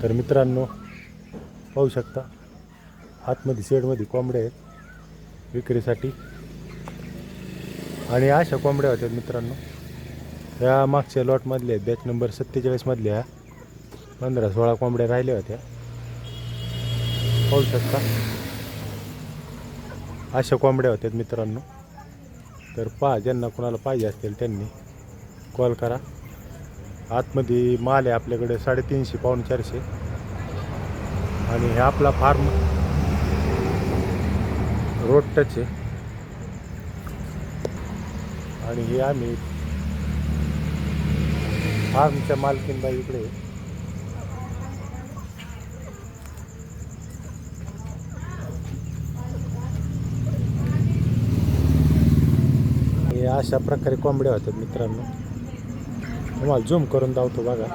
तर मित्रांनो पाहू शकता आतमध्ये शेडमध्ये कोंबड्या आहेत विक्रीसाठी आणि अशा कोंबड्या होत्या मित्रांनो या मागच्या लॉटमधल्या आहेत बॅच नंबर 47 मधल्या 15-16 कोंबड्या राहिल्या होत्या पाहू शकता अशा कोंबड्या होत्या मित्रांनो तर पहा ज्यांना कोणाला पाहिजे असतील त्यांनी कॉल करा आतमध्ये माल आहे आपल्याकडे 350 पाऊण 400 आणि हे आपला फार्म रोड टच आहे आणि हे आम्ही फार्मच्या मालकीनबाई इकडे हे अशा प्रकारे कोंबड्या होत्या मित्रांनो तुम्हाला झूम करून दावतो बघा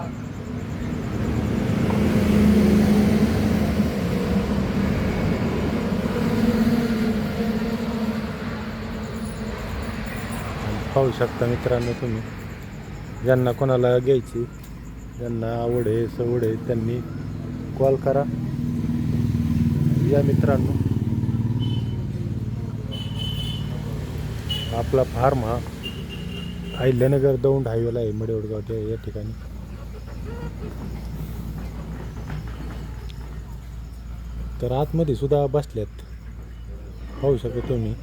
पाहू शकता मित्रांनो तुम्ही ज्यांना कोणाला घ्यायची ज्यांना आवड आहे सवड आहे त्यांनी कॉल करा या मित्रांनो आपला फार्म हा अहिल्यानगर दौंड हायवेला आहे मडेवडगावच्या या ठिकाणी तर आतमध्ये सुद्धा बसल्यात पाहू शकता तुम्ही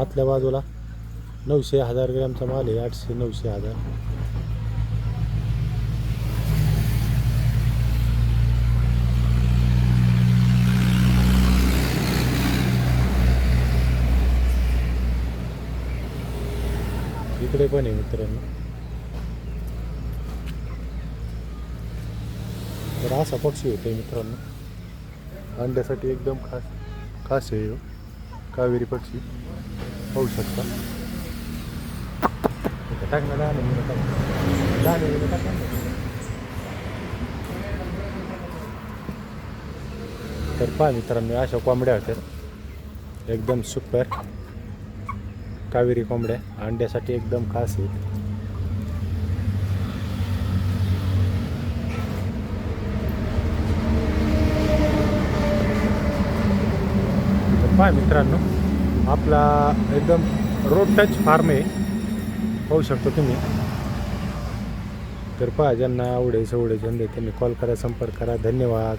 आतल्या बाजूला 900-1000 ग्रॅमचा माल आहे 800-900-1000 इकडे पण आहे मित्रांनो तर असा पक्षी होतो मित्रांनो अंड्यासाठी एकदम खास आहे कावेरी पक्षी पाहू शकता तर पहा मित्रांनो अशा कोंबड्या होत्या एकदम सुपर कावेरी कोंबड्या अंड्यासाठी एकदम खास आहेत तर पहा मित्रांनो आपला एकदम रोड टच फार्म आहे पाहू शकतो तुम्ही तर पहा ज्यांना आवडे सवडे धंदे त्यांनी कॉल करा संपर्क करा धन्यवाद.